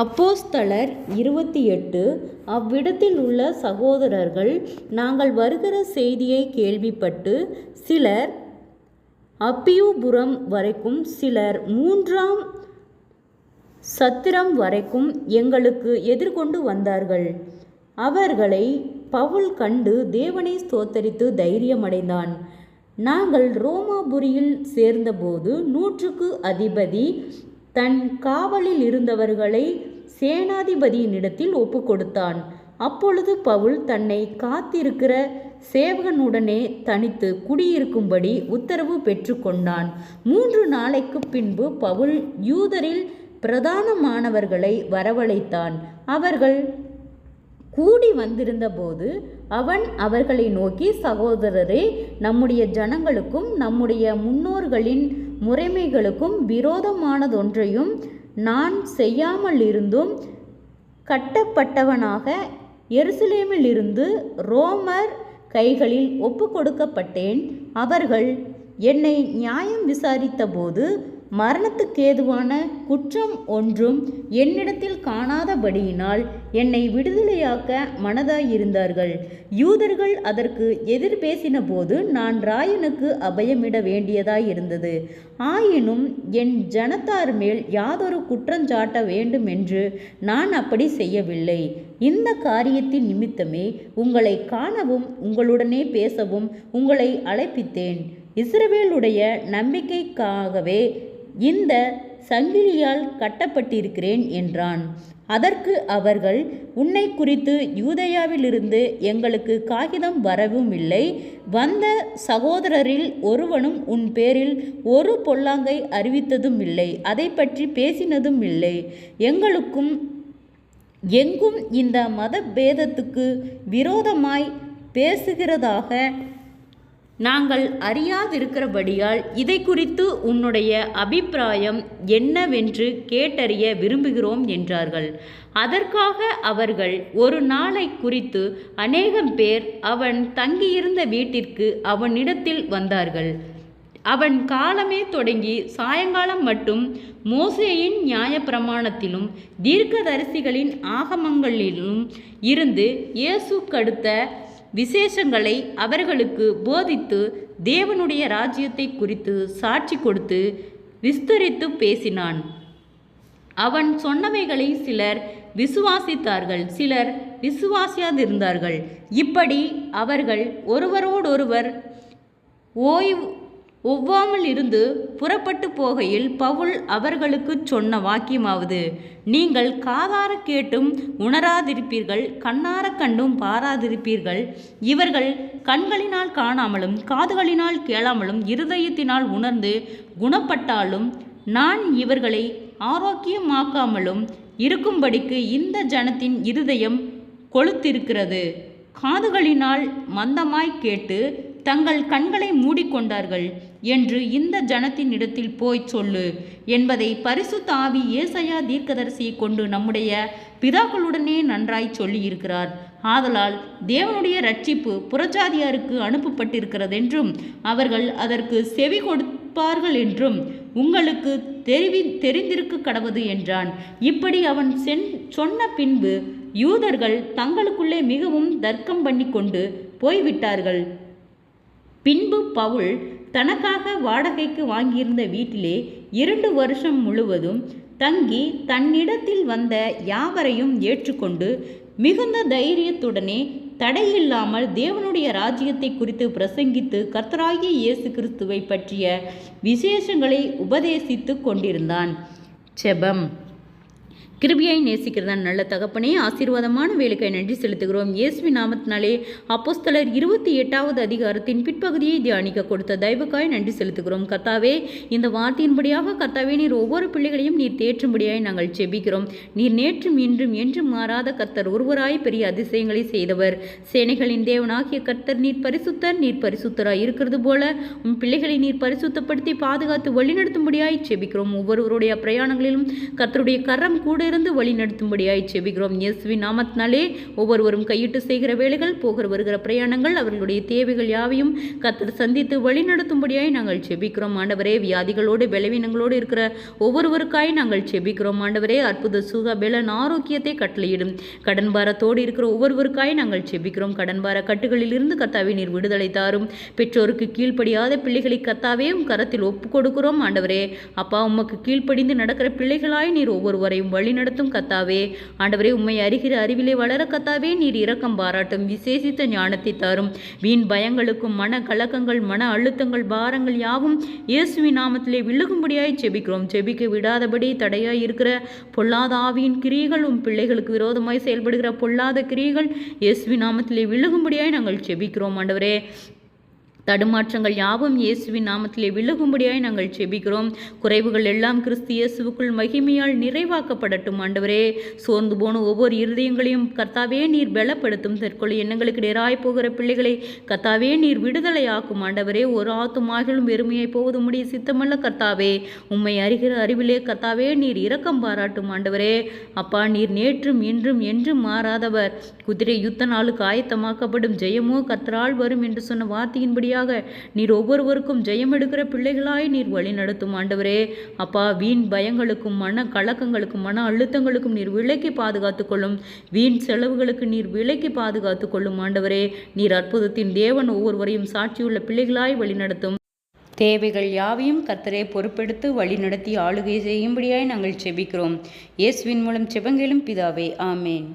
அப்போஸ்தலர் 28. அவ்விடத்தில் உள்ள சகோதரர்கள் நாங்கள் வருகிற செய்தியை கேள்விப்பட்டு சிலர் அப்பியுபுரம் வரைக்கும் சிலர் 3ஆம் சத்திரம் வரைக்கும் எங்களுக்கு எதிர்கொண்டு வந்தார்கள். அவர்களை பவுல் கண்டு தேவனை ஸ்தோத்தரித்து தைரியமடைந்தான். நாங்கள் ரோமாபுரியில் சேர்ந்தபோது 100க்கு அதிபதி தன் காவலில் இருந்தவர்களை சேனாதிபதியினிடத்தில் ஒப்புக்கொடுத்தான். அப்பொழுது பவுல் தன்னை காத்திருக்கிற சேவகனுடனே தனித்து குடியிருக்கும்படி உத்தரவு பெற்று கொண்டான். 3 நாளைக்கு பின்பு பவுல் யூதரில் பிரதானமானவர்களை வரவழைத்தான். அவர்கள் கூடி வந்திருந்தபோது அவன் அவர்களை நோக்கி, சகோதரரே, நம்முடைய ஜனங்களுக்கும் நம்முடைய முன்னோர்களின் முறைமைகளுக்கும் விரோதமானதொன்றையும் நான் செய்யாமலிருந்தும் கட்டப்பட்டவனாக எருசலேமிலிருந்து ரோமர் கைகளில் ஒப்புக்கொடுக்கப்பட்டேன். அவர்கள் என்னை நியாயம் விசாரித்தபோது மரணத்துக்கேதுவான குற்றம் ஒன்றும் என்னிடத்தில் காணாதபடியினால் என்னை விடுதலையாக்க மனதாயிருந்தார்கள். யூதர்கள் அதற்கு எதிர் பேசின போது நான் ராயனுக்கு அபயமிட வேண்டியதாயிருந்தது. ஆயினும் என் ஜனத்தார் மேல் யாதொரு குற்றஞ்சாட்ட வேண்டுமென்று நான் அப்படி செய்யவில்லை. இந்த காரியத்தின் நிமித்தமே உங்களை காணவும் உங்களுடனே பேசவும் உங்களை அழைப்பித்தேன். இஸ்ரவேலுடைய நம்பிக்கைக்காகவே இந்த சங்கிலியால் கட்டப்பட்டிருக்கிறேன் என்றான். அதற்கு அவர்கள், உன்னை குறித்து யூதேயாவிலிருந்து எங்களுக்கு காகிதம் வரவும் இல்லை, வந்த சகோதரரில் ஒருவனும் உன் பேரில் ஒரு பொல்லாங்கை அறிவித்ததும் இல்லை, அதை பற்றி பேசினதும் இல்லை. எங்களுக்கும் எங்கும் இந்த மத பேதத்துக்கு விரோதமாய் பேசுகிறதாக நாங்கள் அறியாதிருக்கிறபடியால் இதை குறித்து உன்னுடைய அபிப்பிராயம் என்னவென்று கேட்டறிய விரும்புகிறோம் என்றார்கள். அதற்காக அவர்கள் ஒரு நாளை குறித்து அநேகம் பேர் அவன் தங்கியிருந்த வீட்டிற்கு அவனிடத்தில் வந்தார்கள். அவன் காலமே தொடங்கி சாயங்காலம் மட்டும் மோசேயின் நியாயப்பிரமாணத்திலும் தீர்க்கதரிசிகளின் ஆகமங்களிலும் இருந்து இயேசுக்கடுத்த விசேஷங்களை அவர்களுக்கு போதித்து தேவனுடைய ராஜ்யத்தை குறித்து சாட்சி கொடுத்து விஸ்தரித்து பேசினான். அவன் சொன்னவைகளை சிலர் விசுவாசித்தார்கள், சிலர் விசுவாசியாதிருந்தார்கள். இப்படி அவர்கள் ஒருவரோடொருவர் ஒவ்வாமல் இருந்து புறப்பட்டு போகையில் பவுல் அவர்களுக்கு சொன்ன வாக்கியமாவது, நீங்கள் காதார கேட்டும் உணராதிருப்பீர்கள், கண்ணார கண்டும் பாராதிருப்பீர்கள். இவர்கள் கண்களினால் காணாமலும் காதுகளினால் கேளாமலும் இருதயத்தினால் உணர்ந்து குணப்பட்டாலும் நான் இவர்களை ஆரோக்கியமாக்காமலும் இருக்கும்படிக்கு இந்த ஜனத்தின் இருதயம் கொழுத்திருக்கிறது. காதுகளினால் மந்தமாய் கேட்டு தங்கள் கண்களை மூடிக்கொண்டார்கள் என்று இந்த ஜனத்தின் இடத்தில் போய் சொல்லு என்பதை பரிசுத்த ஆவி ஏசாயா தீர்க்கதரிசியை கொண்டு நம்முடைய பிதாக்களுடனே நன்றாய் சொல்லியிருக்கிறார். ஆதலால் தேவனுடைய இரட்சிப்பு புறஜாதியாருக்கு அனுப்பப்பட்டிருக்கிறதென்றும் அவர்கள் அதற்கு செவி கொடுப்பார்கள் என்றும் உங்களுக்கு தெரிந்திருக்க கடவது என்றான். இப்படி அவன் சொன்ன பின்பு யூதர்கள் தங்களுக்குள்ளே மிகவும் தர்க்கம் பண்ணி கொண்டு போய்விட்டார்கள். பின்பு பவுல் தனக்காக வாடகைக்கு வாங்கியிருந்த வீட்டிலே 2 வருஷம் முழுவதும் தங்கி தன்னிடத்தில் வந்த யாவரையும் ஏற்றுக்கொண்டு மிகுந்த தைரியத்துடனே தடையில்லாமல் தேவனுடைய ராஜ்யத்தை குறித்து பிரசங்கித்து கர்த்தராகிய இயேசு கிறிஸ்துவை பற்றிய விசேஷங்களை உபதேசித்து கொண்டிருந்தான். செபம். கிருபையை நேசிக்கிறதான் நல்ல தகப்பனே, ஆசீர்வாதமான வேலைக்காய் நன்றி செலுத்துகிறோம். இயேசுவின் நாமத்தினாலே அப்போஸ்தலர் 28வது அதிகாரத்தின் பிற்பகுதியை தியானிக்க கொடுத்த தயவுக்காய் நன்றி செலுத்துகிறோம். கர்த்தாவே, இந்த வார்த்தையின்படியாக கர்த்தாவே நீர் ஒவ்வொரு பிள்ளைகளையும் நீர் தேற்றும்படியாய் நாங்கள் செபிக்கிறோம். நீர் நேற்றும் இன்றும் என்றும் மாறாத கர்த்தர், ஒருவராய் பெரிய அதிசயங்களை செய்தவர். சேனைகளின் தேவனாகிய கர்த்தர், நீர் பரிசுத்தர், நீர் பரிசுத்தராய் இருக்கிறது போல உன் பிள்ளைகளை நீர் பரிசுத்தப்படுத்தி பாதுகாத்து வழிநடத்தும்படியாய் செபிக்கிறோம். ஒவ்வொருவருடைய பிரயாணங்களிலும் கர்த்தருடைய கரம் கூட கூட இருந்து வழி நடத்தும்படியாய் செபிக்கிறோம். இயேசுவின் நாமத்தினாலே ஒவ்வொருவரும் கையிட்டு செய்கிற வேலைகள், போகிற வருகிற பிரயாணங்கள், அவர்களுடைய தேவைகள் யாவையும் கர்த்தர் சந்தித்து வழி நடத்தும்படியாய் நாங்கள் செபிக்கிறோம். ஆண்டவரே, வியாதிகளோடு பலவீனங்களோடு இருக்கிற ஒவ்வொருவருக்காய் நாங்கள் செபிக்கிறோம். ஆண்டவரே, அற்புத சுக பலன் ஆரோக்கியத்தை கட்டளையிடும். கடன் பாரத்தோடு இருக்கிற ஒவ்வொருவருக்காய் நாங்கள் செபிக்கிறோம். கடன் பார கட்டுகளில் இருந்து கர்த்தாவே நீர் விடுதலை தாரும். பெற்றோருக்கு கீழ்ப்படியாத பிள்ளைகளை கர்த்தாவே உம் கரத்தில் ஒப்பு கொடுக்கிறோம். ஆண்டவரே அப்பா, உமக்கு கீழ்ப்படிந்து நடக்கிற பிள்ளைகளாய் நீர் ஒவ்வொருவரையும் வழி நடத்தும் கர்த்தாவே. ஆண்டவரே, உம்மை அறிகிற அறிவிலே வளர கர்த்தாவே நீர் இரக்கம் பாராட்டும். விசேஷித்த ஞானத்தை தாரும். வீண் பயங்களுக்கும் மன கலக்கங்கள், மன அழுத்தங்கள், பாரங்கள் யாவும் இயேசுவின் நாமத்திலே விழுகும்படியாய் செபிக்கிறோம். செபிக்க விடாதபடி தடையாய் இருக்கிற பொல்லாத ஆவியின் கிரியைகள், உம் பிள்ளைகளுக்கு விரோதமாய் செயல்படுகிற பொல்லாத கிரியைகள் இயேசுவின் நாமத்திலே விழுகும்படியாய் நாங்கள் செபிக்கிறோம். ஆண்டவரே, தடுமாற்றங்கள் யாவும் இயேசுவின் நாமத்திலே விலகும்படியாய் நாங்கள் செபிக்கிறோம். குறைவுகள் எல்லாம் கிறிஸ்து இயேசுவுக்குள் மகிமையால் நிறைவாக்கப்படட்டும். ஆண்டவரே, சோர்ந்து போன ஒவ்வொரு இருதயங்களையும் கர்த்தாவே நீர் பலப்படுத்தும். தற்கொலை எண்ணங்களுக்கு நேராய் போகிற பிள்ளைகளை கர்த்தாவே நீர் விடுதலையாக்கும். ஆண்டவரே, ஒரு ஆத்துமாகிலும் வெறுமையை போவது முடிய சித்தமல்ல கர்த்தாவே. உம்மை அறிகிற அறிவிலே கர்த்தாவே நீர் இரக்கம் பாராட்டும். ஆண்டவரே அப்பா, நீர் நேற்றும் இன்றும் என்றும் மாறாதவர். குதிரை யுத்த நாளுக்கு ஆயத்தமாக்கப்படும் ஜெயமோ கர்த்தரால் வரும் என்று சொன்ன வார்த்தையின்படி நீர் ஒவ்வொருவருக்கும் ஜெயம் எடுக்கிற பிள்ளைகளாய் நீர் வழி நடத்தும். ஆண்டவரே அப்பா, வீண் பயங்களுக்கும் மன கலக்கங்களுக்கும் மன அழுத்தங்களுக்கும் நீர் விலக்கி பாதுகாத்துக் கொள்ளும். வீண் செலவுகளுக்கு நீர் விலக்கி பாதுகாத்துக் கொள்ளும். ஆண்டவரே, நீர் அற்புதத்தின் தேவன். ஒவ்வொருவரையும் சாட்சியுள்ள பிள்ளைகளாய் வழி நடத்தும். தேவைகள் யாவையும் கர்த்தரே பொறுப்பெடுத்து வழி நடத்தி ஆளுகை செய்யும்படியாய் நாங்கள் செபிக்கிறோம். இயேசுவின் மூலம் செபங்களும் பிதாவே, ஆமேன்.